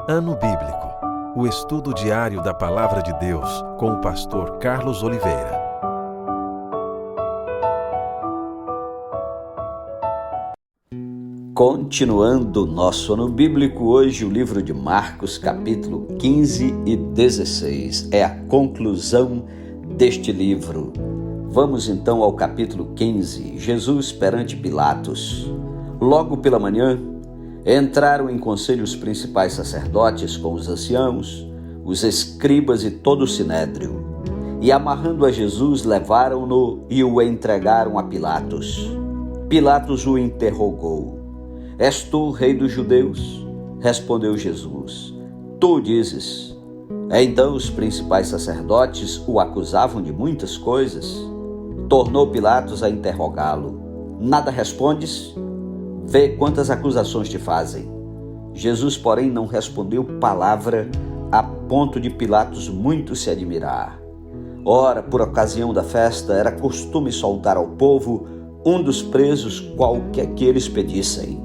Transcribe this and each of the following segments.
Ano Bíblico, o estudo diário da Palavra de Deus com o pastor Carlos Oliveira. Continuando nosso ano bíblico, hoje o livro de Marcos, capítulo 15 e 16. É a conclusão deste livro. Vamos então ao capítulo 15, Jesus perante Pilatos. Logo pela manhã, entraram em conselho os principais sacerdotes com os anciãos, os escribas e todo o sinédrio, e amarrando a Jesus, levaram-no e o entregaram a Pilatos. Pilatos o interrogou: És tu, rei dos judeus? Respondeu Jesus: Tu dizes. Então os principais sacerdotes o acusavam de muitas coisas. Tornou Pilatos a interrogá-lo: Nada respondes? Vê quantas acusações te fazem. Jesus, porém, não respondeu palavra, a ponto de Pilatos muito se admirar. Ora, por ocasião da festa, era costume soltar ao povo um dos presos, qualquer que eles pedissem.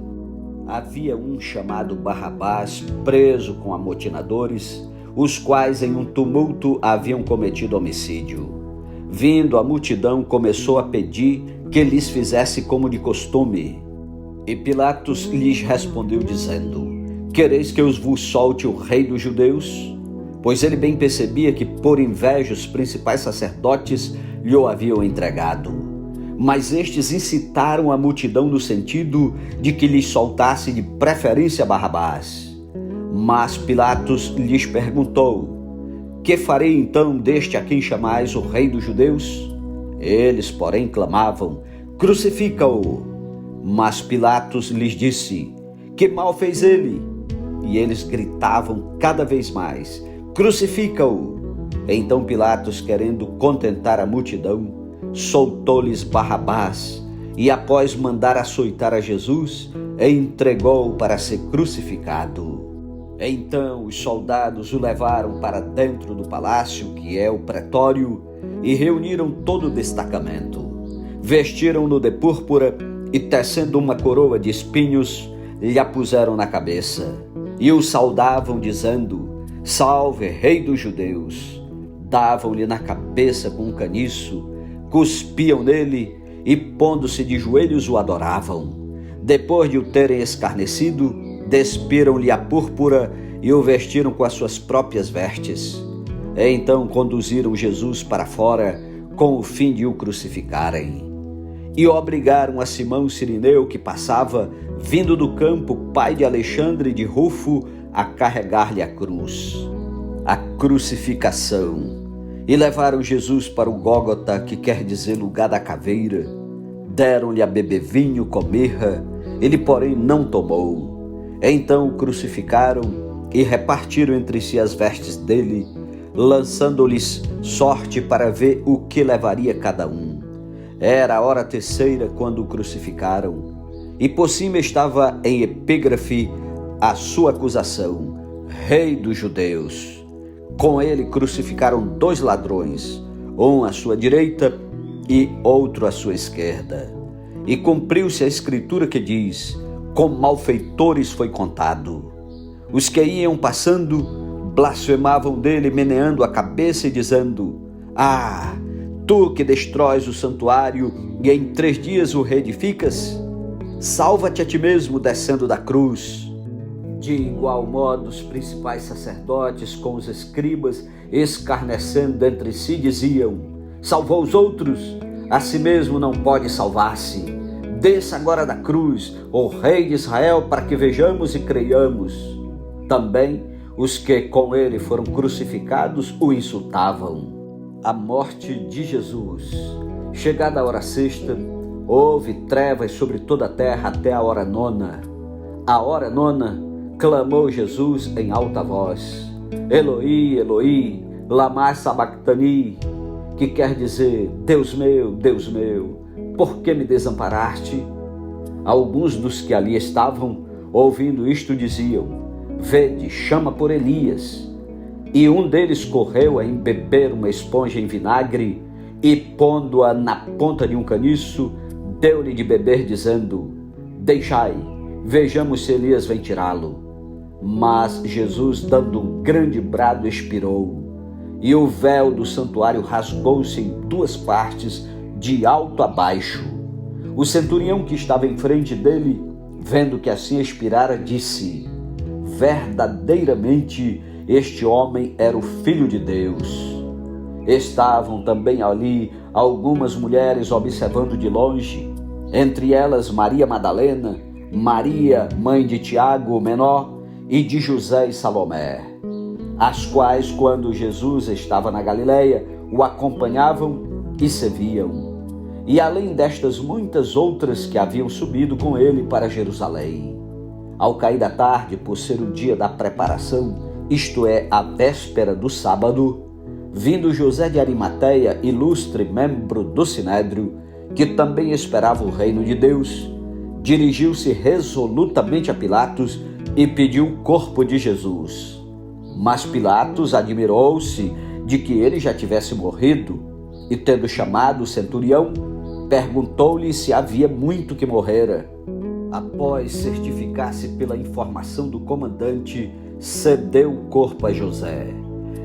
Havia um chamado Barrabás, preso com amotinadores, os quais em um tumulto haviam cometido homicídio. Vindo a multidão, começou a pedir que lhes fizesse como de costume. E Pilatos lhes respondeu dizendo: Quereis que eu vos solte o rei dos judeus? Pois ele bem percebia que por inveja os principais sacerdotes lhe o haviam entregado. Mas estes incitaram a multidão no sentido de que lhes soltasse de preferência Barrabás. Mas Pilatos lhes perguntou: Que farei então deste a quem chamais o rei dos judeus? Eles, porém, clamavam: Crucifica-o! Mas Pilatos lhes disse: Que mal fez ele? E eles gritavam cada vez mais: Crucifica-o! Então Pilatos, querendo contentar a multidão, soltou-lhes Barrabás e, após mandar açoitar a Jesus, entregou-o para ser crucificado. Então os soldados o levaram para dentro do palácio, que é o pretório, e reuniram todo o destacamento. Vestiram-no de púrpura e, tecendo uma coroa de espinhos, lhe a puseram na cabeça. E o saudavam, dizendo: Salve, rei dos judeus! Davam-lhe na cabeça com um caniço, cuspiam nele e, pondo-se de joelhos, o adoravam. Depois de o terem escarnecido, despiram-lhe a púrpura e o vestiram com as suas próprias vestes. Então conduziram Jesus para fora com o fim de o crucificarem. E obrigaram a Simão Cirineu, que passava, vindo do campo, pai de Alexandre e de Rufo, a carregar-lhe a cruz. A crucificação. E levaram Jesus para o Gólgota, que quer dizer lugar da caveira. Deram-lhe a beber vinho com mirra, ele, porém, não tomou. Então o crucificaram e repartiram entre si as vestes dele, lançando-lhes sorte para ver o que levaria cada um. Era a hora terceira quando o crucificaram, e por cima estava em epígrafe a sua acusação: Rei dos judeus. Com ele crucificaram 2 ladrões, um à sua direita e outro à sua esquerda. E cumpriu-se a escritura que diz: Com malfeitores foi contado. Os que iam passando blasfemavam dele, meneando a cabeça e dizendo: Ah, tu que destróis o santuário e em 3 dias o reedificas, salva-te a ti mesmo descendo da cruz. De igual modo, os principais sacerdotes com os escribas, escarnecendo entre si, diziam: Salvou os outros, a si mesmo não pode salvar-se. Desça agora da cruz, o rei de Israel, para que vejamos e creiamos. Também os que com ele foram crucificados o insultavam. A morte de Jesus. Chegada a hora sexta, houve trevas sobre toda a terra até a hora nona. A hora nona, clamou Jesus em alta voz: Eloi, Eloi, lama sabactani, que quer dizer: Deus meu, por que me desamparaste? Alguns dos que ali estavam, ouvindo isto, diziam: Vede, chama por Elias. E um deles correu a embeber uma esponja em vinagre e, pondo-a na ponta de um caniço, deu-lhe de beber, dizendo: Deixai, vejamos se Elias vem tirá-lo. Mas Jesus, dando um grande brado, expirou, e o véu do santuário rasgou-se em duas partes, de alto a baixo. O centurião que estava em frente dele, vendo que assim expirara, disse: verdadeiramente este homem era o Filho de Deus. Estavam também ali algumas mulheres observando de longe, entre elas Maria Madalena, Maria, mãe de Tiago, o menor, e de José e Salomé, as quais, quando Jesus estava na Galileia, o acompanhavam e serviam. E além destas, muitas outras que haviam subido com ele para Jerusalém. Ao cair da tarde, por ser o dia da preparação, isto é, a véspera do sábado, vindo José de Arimateia, ilustre membro do Sinédrio, que também esperava o reino de Deus, dirigiu-se resolutamente a Pilatos e pediu o corpo de Jesus. Mas Pilatos admirou-se de que ele já tivesse morrido, e tendo chamado o centurião, perguntou-lhe se havia muito que morrera. Após certificar-se pela informação do comandante, cedeu o corpo a José.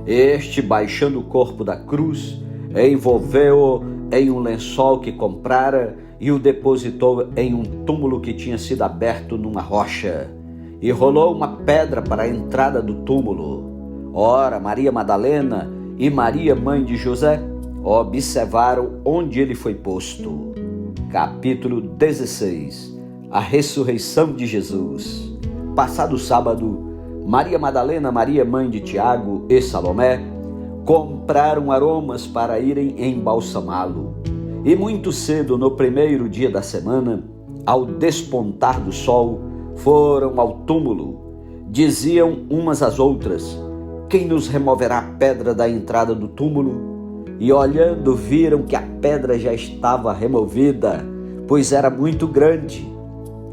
Este, baixando o corpo da cruz, envolveu-o em um lençol que comprara e o depositou em um túmulo que tinha sido aberto numa rocha, e rolou uma pedra para a entrada do túmulo. Ora, Maria Madalena e Maria, mãe de José, observaram onde ele foi posto. Capítulo 16. A ressurreição de Jesus. Passado o sábado, Maria Madalena, Maria, mãe de Tiago e Salomé, compraram aromas para irem embalsamá-lo. E muito cedo, no primeiro dia da semana, ao despontar do sol, foram ao túmulo. Diziam umas às outras: quem nos removerá a pedra da entrada do túmulo? E olhando, viram que a pedra já estava removida, pois era muito grande.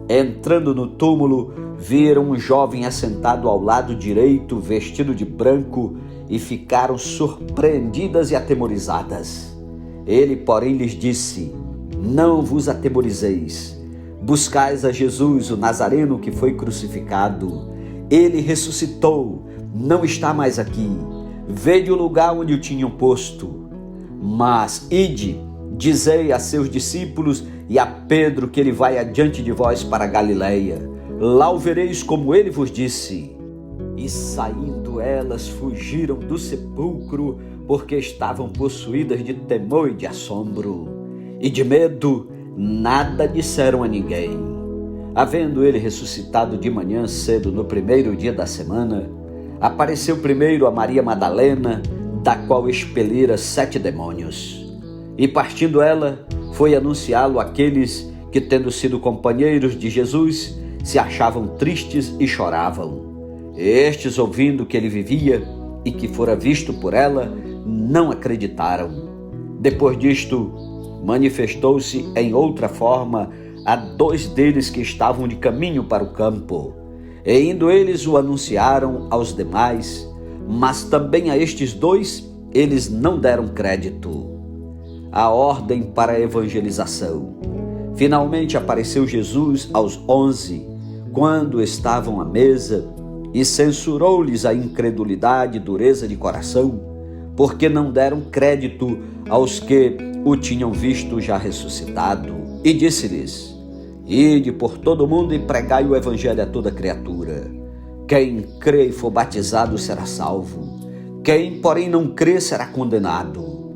Entrando no túmulo, viram um jovem assentado ao lado direito, vestido de branco, e ficaram surpreendidas e atemorizadas. Ele, porém, lhes disse: não vos atemorizeis. Buscais a Jesus, o Nazareno, que foi crucificado. Ele ressuscitou, não está mais aqui. Vede o lugar onde o tinham posto. Mas ide, dizei a seus discípulos e a Pedro que ele vai adiante de vós para a Galileia. Lá o vereis como ele vos disse. E saindo elas, fugiram do sepulcro, porque estavam possuídas de temor e de assombro. E de medo, nada disseram a ninguém. Havendo ele ressuscitado de manhã cedo no primeiro dia da semana, apareceu primeiro a Maria Madalena, da qual expelira 7 demônios. E partindo ela, foi anunciá-lo àqueles que, tendo sido companheiros de Jesus, se achavam tristes e choravam. Estes, ouvindo que ele vivia e que fora visto por ela, não acreditaram. Depois disto, manifestou-se em outra forma a 2 deles que estavam de caminho para o campo. E indo eles o anunciaram aos demais, mas também a estes 2 eles não deram crédito. A ordem para a evangelização. Finalmente apareceu Jesus aos 11, quando estavam à mesa, e censurou-lhes a incredulidade e dureza de coração, porque não deram crédito aos que o tinham visto já ressuscitado. E disse-lhes: ide por todo o mundo e pregai o evangelho a toda criatura. Quem crê e for batizado será salvo. Quem, porém, não crê será condenado.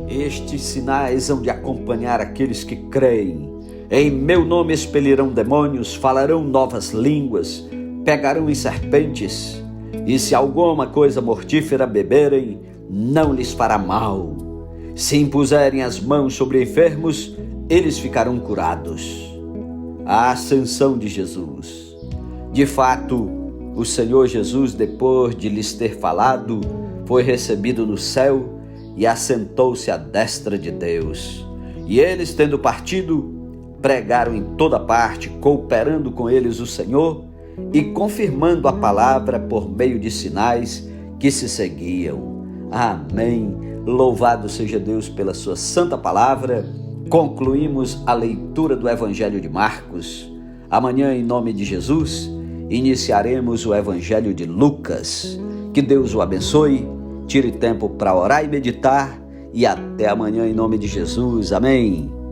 Estes sinais hão de acompanhar aqueles que creem. Em meu nome expelirão demônios, falarão novas línguas, pegarão em serpentes, e se alguma coisa mortífera beberem, não lhes fará mal. Se impuserem as mãos sobre enfermos, eles ficarão curados. A ascensão de Jesus. De fato, o Senhor Jesus, depois de lhes ter falado, foi recebido no céu e assentou-se à destra de Deus. E eles, tendo partido, pregaram em toda parte, cooperando com eles o Senhor e confirmando a palavra por meio de sinais que se seguiam. Amém. Louvado seja Deus pela sua santa palavra. Concluímos a leitura do Evangelho de Marcos. Amanhã, em nome de Jesus, iniciaremos o Evangelho de Lucas. Que Deus o abençoe, tire tempo para orar e meditar, e até amanhã em nome de Jesus. Amém.